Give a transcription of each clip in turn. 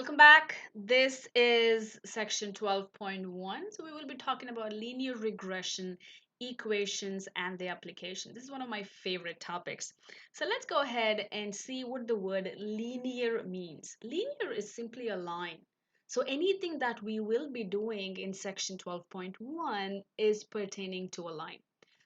Welcome back. This is section 12.1. So, we will be talking about linear regression, equations, and the application. This is one of my favorite topics. So, let's go ahead and see what the word linear means. Linear is simply a line. So, anything that we will be doing in section 12.1 is pertaining to a line.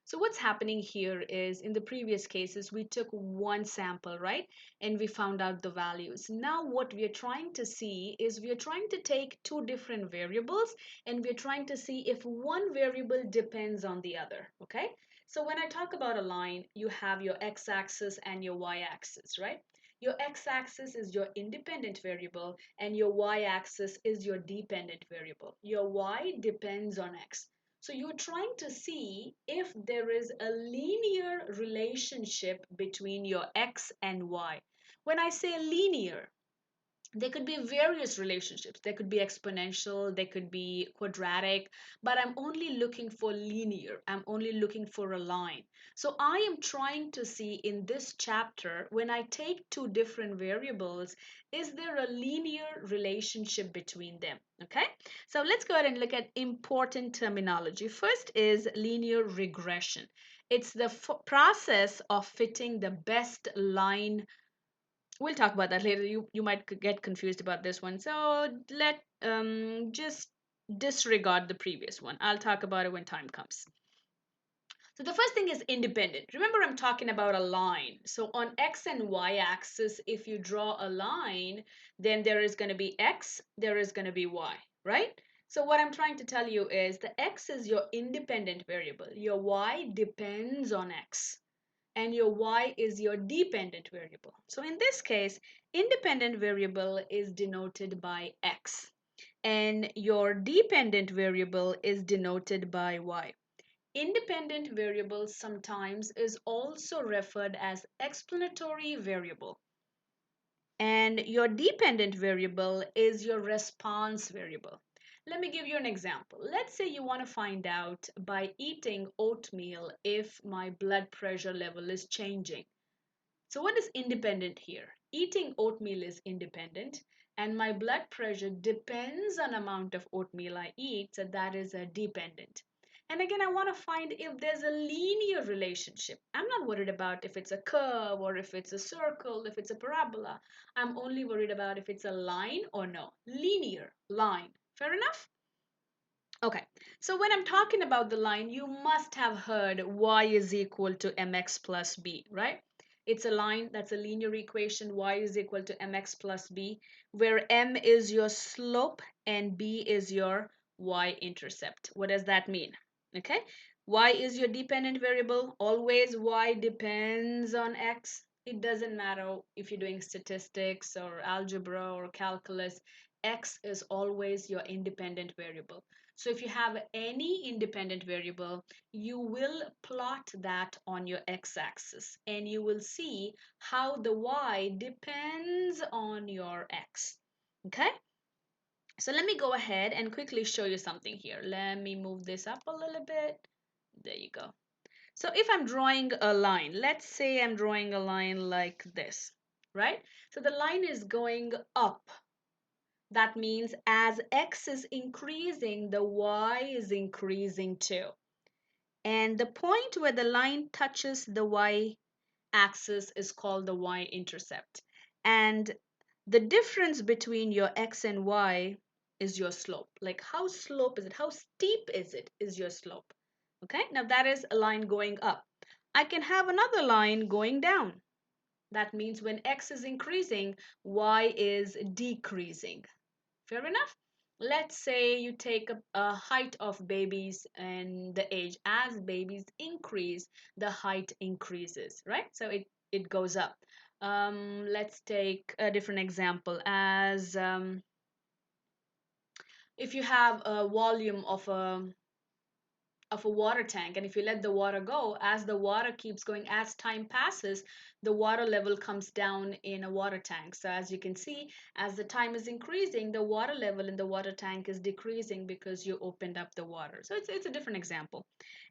So what's happening here is in the previous cases, we took one sample, right? And we found out the values. Now what we are trying to see is we are trying to take two different variables and we're trying to see if one variable depends on the other, okay? So when I talk about a line, you have your x-axis and your y-axis, right? Your x-axis is your independent variable and your y-axis is your dependent variable. Your y depends on x. So you're trying to see if there is a linear relationship between your x and y. When I say linear, there could be various relationships. There could be exponential, there could be quadratic, but I'm only looking for linear. I'm only looking for a line. So I am trying to see in this chapter, when I take two different variables, is there a linear relationship between them? Okay, so let's go ahead and look at important terminology. First is linear regression. It's the process of fitting the best line. We'll talk about that later. You might get confused about this one, so let just disregard the previous one. I'll talk about it when time comes. So the first thing is independent. Remember, I'm talking about a line. So on x and y axis, if you draw a line, then there is going to be x, there is going to be y, right? So what I'm trying to tell you is the x is your independent variable. Your y depends on x and your y is your dependent variable. So in this case, independent variable is denoted by x and your dependent variable is denoted by y. Independent variable sometimes is also referred as explanatory variable. And your dependent variable is your response variable. Let me give you an example. Let's say you want to find out by eating oatmeal if my blood pressure level is changing. So what is independent here? Eating oatmeal is independent and my blood pressure depends on amount of oatmeal I eat, so that is a dependent. And again, I want to find if there's a linear relationship. I'm not worried about if it's a curve or if it's a circle, if it's a parabola. I'm only worried about if it's a line or no. Linear line. Fair enough? Okay, so when I'm talking about the line, you must have heard y is equal to mx plus b, right? It's a line that's a linear equation, y is equal to mx plus b, where m is your slope and b is your y-intercept. What does that mean? Okay, y is your dependent variable. Always y depends on x. It doesn't matter if you're doing statistics or algebra or calculus, x is always your independent variable. So if you have any independent variable, you will plot that on your x-axis and you will see how the y depends on your x. Okay? So let me go ahead and quickly show you something here. Let me move this up a little bit. There you go. So if I'm drawing a line, let's say I'm drawing a line like this, right? So the line is going up. That means as x is increasing, the y is increasing too. And the point where the line touches the y axis is called the y-intercept. And the difference between your x and y is your slope. Like how slope is it? How steep is your slope. Okay, now that is a line going up. I can have another line going down. That means when x is increasing, y is decreasing. Fair enough? Let's say you take a height of babies and the age. As babies increase, the height increases, right? So it goes up. Let's take a different example. As if you have a volume of a water tank, and if you let the water go, as the water keeps going, as time passes, the water level comes down in a water tank. So as you can see, as the time is increasing, the water level in the water tank is decreasing because you opened up the water. So it's a different example.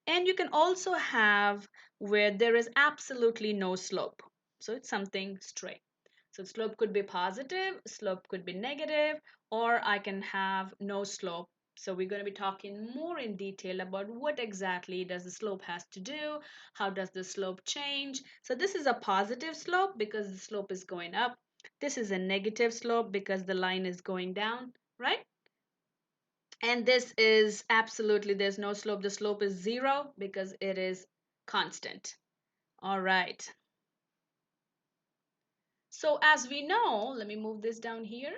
And you can also have where there is absolutely no slope, so it's something straight. So slope could be positive, slope could be negative, or I can have no slope. So we're going to be talking more in detail about what exactly does the slope has to do, how does the slope change. So this is a positive slope because the slope is going up. This is a negative slope because the line is going down, right? And this is absolutely, there's no slope. The slope is zero because it is constant. All right. So as we know, let me move this down here.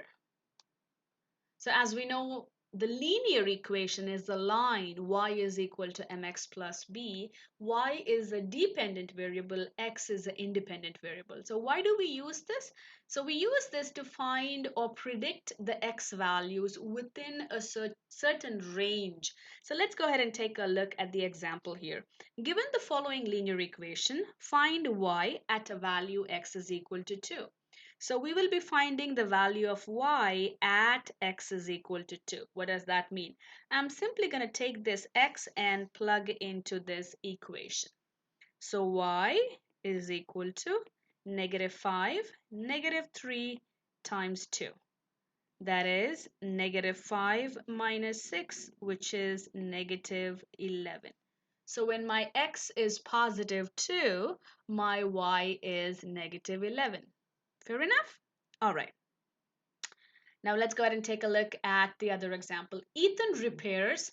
So as we know, the linear equation is the line y is equal to mx plus b. Y is a dependent variable, x is an independent variable. So why do we use this? So we use this to find or predict the x values within a certain range. So let's go ahead and take a look at the example here. Given the following linear equation, find y at a value x is equal to 2. So we will be finding the value of y at x is equal to 2. What does that mean? I'm simply going to take this x and plug into this equation. So y is equal to -5, -3 times 2. That is -5 minus 6, which is -11. So when my x is positive 2, my y is -11. Fair enough? All right. Now let's go ahead and take a look at the other example. Ethan repairs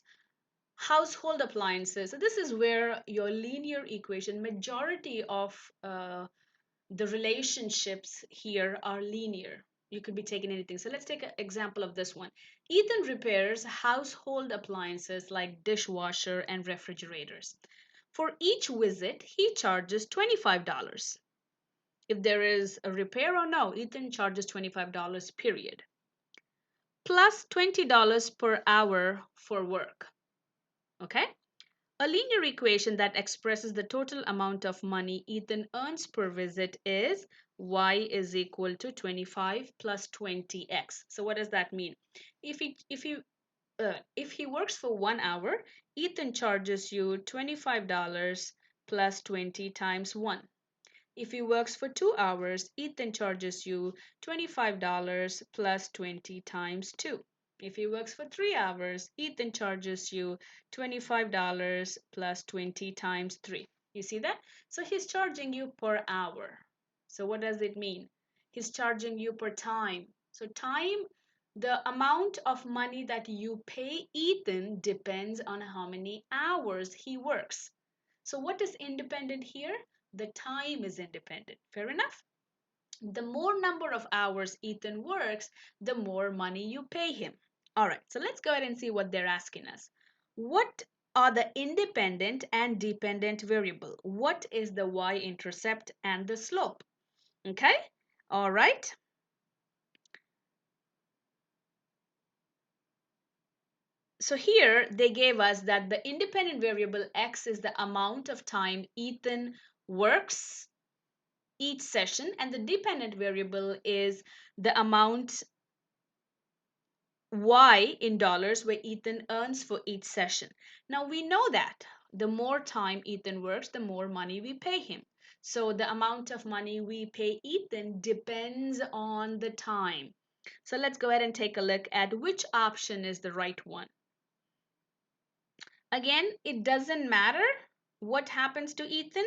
household appliances. So this is where your linear equation, majority of the relationships here are linear. You could be taking anything. So let's take an example of this one. Ethan repairs household appliances like dishwasher and refrigerators. For each visit, he charges $25. If there is a repair or no, Ethan charges $25, period. Plus $20 per hour for work. Okay? A linear equation that expresses the total amount of money Ethan earns per visit is y is equal to 25 plus 20x. So what does that mean? If he works for 1 hour, Ethan charges you $25 plus 20 times 1. If he works for 2 hours, Ethan charges you $25 plus 20 times 2. If he works for 3 hours, Ethan charges you $25 plus 20 times 3. You see that? So he's charging you per hour. So what does it mean? He's charging you per time. So time, the amount of money that you pay Ethan depends on how many hours he works. So what is independent here? The time is independent. Fair enough? The more number of hours Ethan works, the more money you pay him. All right, so let's go ahead and see what they're asking us. What are the independent and dependent variable? What is the y-intercept and the slope? Okay, all right. So here they gave us that the independent variable x is the amount of time Ethan works each session, and the dependent variable is the amount y in dollars where Ethan earns for each session. Now we know that the more time Ethan works, the more money we pay him. So the amount of money we pay Ethan depends on the time. So let's go ahead and take a look at which option is the right one. Again, it doesn't matter what happens to Ethan.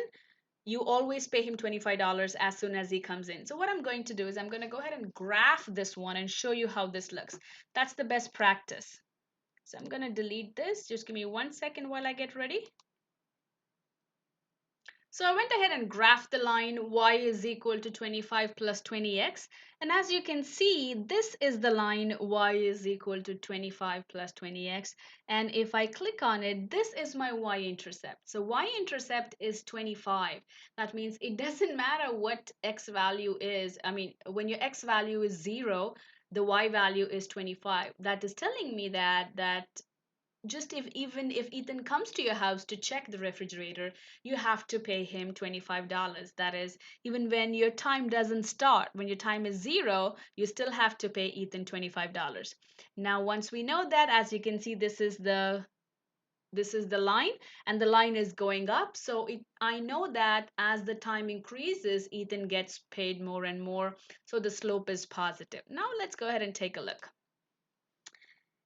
You always pay him $25 as soon as he comes in. So what I'm going to do is I'm going to go ahead and graph this one and show you how this looks. That's the best practice. So I'm going to delete this. Just give me 1 second while I get ready. So I went ahead and graphed the line y is equal to 25 plus 20x. And as you can see, this is the line y is equal to 25 plus 20x. And if I click on it, this is my y-intercept. So y-intercept is 25. That means it doesn't matter what x value is. I mean, when your x value is 0, the y value is 25. That is telling me that just even if Ethan comes to your house to check the refrigerator, you have to pay him $25. That is, even when your time doesn't start, when your time is 0, you still have to pay Ethan $25. Now, once we know that, as you can see, this is This is the line, and the line is going up. So I know that as the time increases, Ethan gets paid more and more. So the slope is positive. Now let's go ahead and take a look.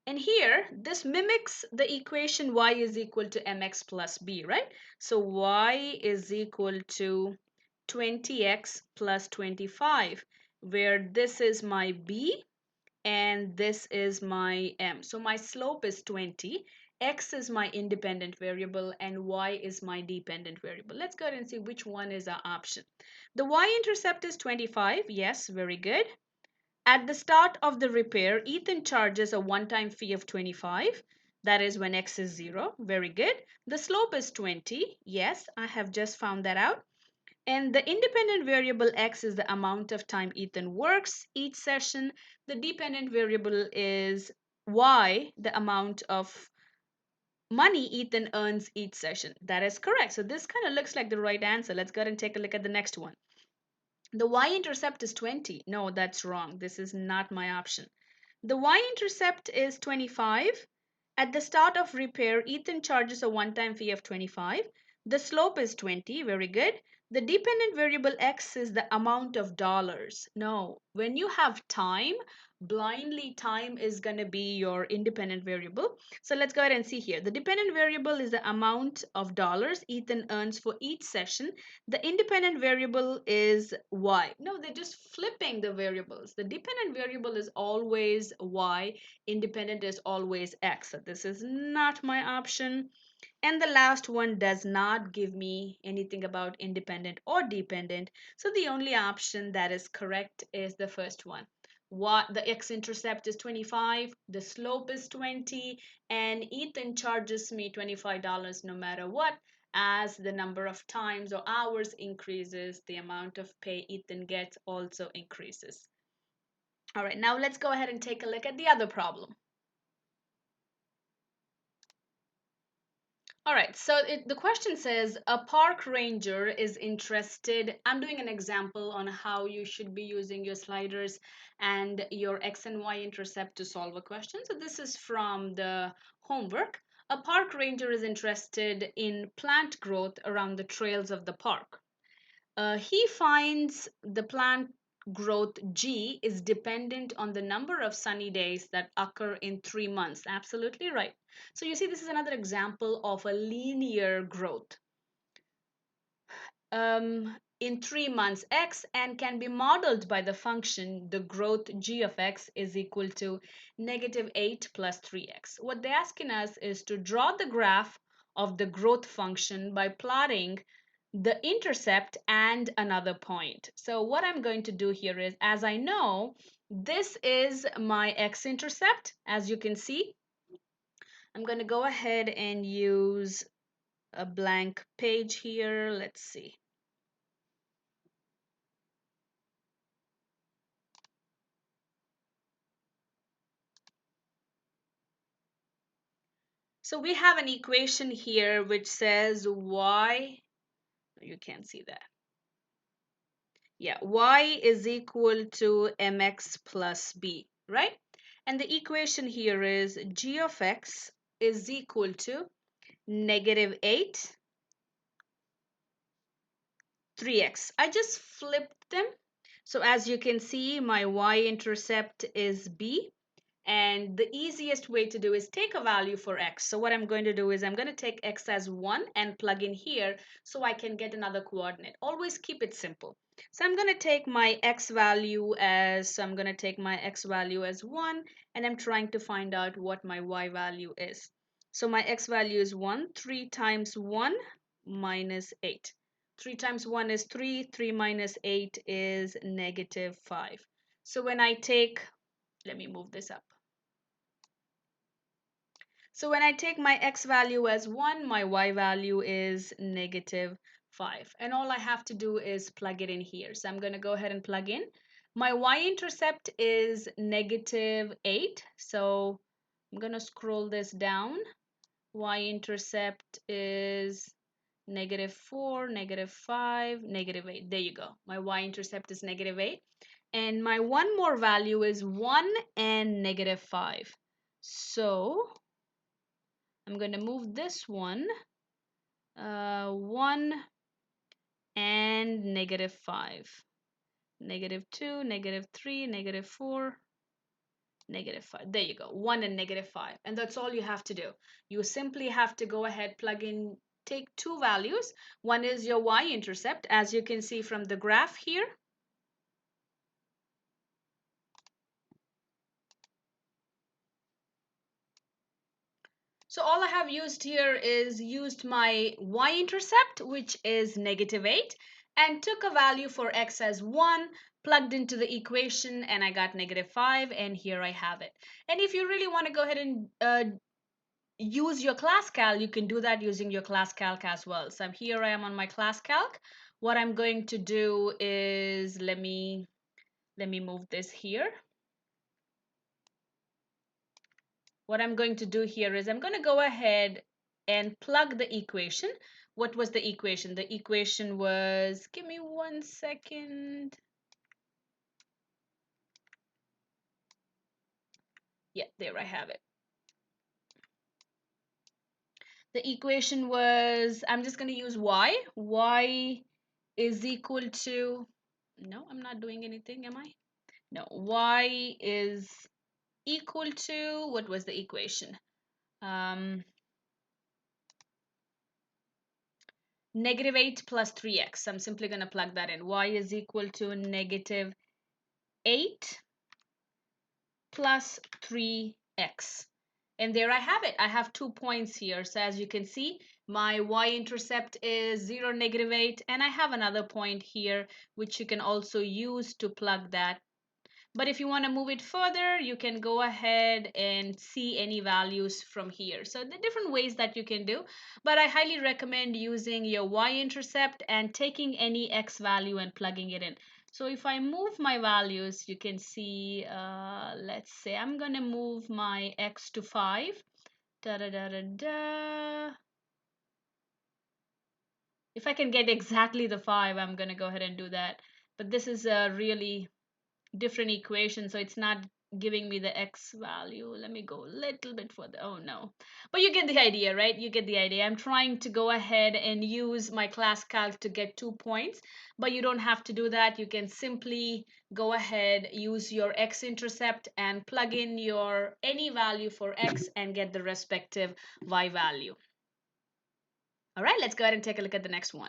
And here, this mimics the equation y is equal to mx plus b, right? So y is equal to 20x plus 25, where this is my b and this is my m. So my slope is 20. X is my independent variable and y is my dependent variable. Let's go ahead and see which one is our option. The y-intercept is 25. Yes, very good. At the start of the repair, Ethan charges a one-time fee of 25. That is when x is 0. Very good. The slope is 20. Yes, I have just found that out. And the independent variable x is the amount of time Ethan works each session. The dependent variable is y, the amount of money Ethan earns each session. That is correct. So this kind of looks like the right answer. Let's go ahead and take a look at the next one. The y-intercept is 20. No, that's wrong. This is not my option. The y-intercept is 25. At the start of repair, Ethan charges a one-time fee of 25. The slope is 20. Very good. The dependent variable x is the amount of dollars. No, when you have time, blindly time is going to be your independent variable. So let's go ahead and see here. The dependent variable is the amount of dollars Ethan earns for each session. The independent variable is y. No, they're just flipping the variables. The dependent variable is always y, independent is always x. So this is not my option. And the last one does not give me anything about independent or dependent. So the only option that is correct is the first one. What the x-intercept is 25, the slope is 20, and Ethan charges me $25 no matter what. As the number of times or hours increases, the amount of pay Ethan gets also increases. All right, now let's go ahead and take a look at the other problem. All right, so the question says a park ranger is interested. I'm doing an example on how you should be using your sliders and your x and y intercept to solve a question. So this is from the homework. A park ranger is interested in plant growth around the trails of the park. He finds the plant growth G is dependent on the number of sunny days that occur in 3 months. Absolutely right. So you see, this is another example of a linear growth in 3 months x and can be modeled by the function the growth g of x is equal to -8 plus 3x. What they're asking us is to draw the graph of the growth function by plotting the intercept and another point. So what I'm going to do here is, as I know this is my x-intercept, as you can see, I'm going to go ahead and use a blank page here. Let's see. So we have an equation here which says y, you can't see that. Yeah, y is equal to mx plus b, right? And the equation here is g of x is equal to -8, 3x. I just flipped them. So as you can see, my y-intercept is b. And the easiest way to do is take a value for x. So what I'm going to do is I'm going to take x as 1 and plug in here so I can get another coordinate. Always keep it simple. So I'm going to take my x value as, so I'm going to take my x value as 1 and I'm trying to find out what my y value is. So my x value is 1. 3 times 1 minus 8. 3 times 1 is 3. 3 minus 8 is -5. So when I take, let me move this up. So when I take my x value as 1, my y value is -5. And all I have to do is plug it in here. So I'm going to go ahead and plug in. My y-intercept is -8. So I'm going to scroll this down. Y-intercept is -4, -5, -8. There you go. My y-intercept is -8. And my one more value is 1 and -5. So I'm going to move this one, 1 and -5. -2, -3, -4, -5. There you go. 1 and -5. And that's all you have to do. You simply have to go ahead, plug in, take two values. One is your y-intercept, as you can see from the graph here. So all I have used here is used my y-intercept, which is -8, and took a value for x as 1, plugged into the equation, and I got -5, and here I have it. And if you really want to go ahead and use your class calc, you can do that using your class calc as well. So here I am on my class calc. What I'm going to do is let me move this here. What I'm going to do here is I'm going to go ahead and plug the equation. What was the equation? The equation was, give me 1 second. Yeah, there I have it. The equation was, I'm just going to use y. Y is equal to, no, I'm not doing anything, am I? No, y is equal to, what was the equation? -8 plus 3x. I'm simply going to plug that in. Y is equal to -8 plus 3x. And there I have it. I have 2 points here. So as you can see, my y-intercept is 0, -8, and I have another point here, which you can also use to plug that. But if you want to move it further, you can go ahead and see any values from here. So the different ways that you can do, but I highly recommend using your y-intercept and taking any x value and plugging it in. So if I move my values, you can see, let's say I'm going to move my x to 5. Da, da, da, da, da. If I can get exactly the 5, I'm going to go ahead and do that. But this is a really different equation, so it's not giving me the x value. Let me go a little bit further. Oh no, but you get the idea, right? You get the idea. I'm trying to go ahead and use my class calc to get 2 points, but you don't have to do that. You can simply go ahead, use your x-intercept and plug in your any value for x and get the respective y value. All right, let's go ahead and take a look at the next one.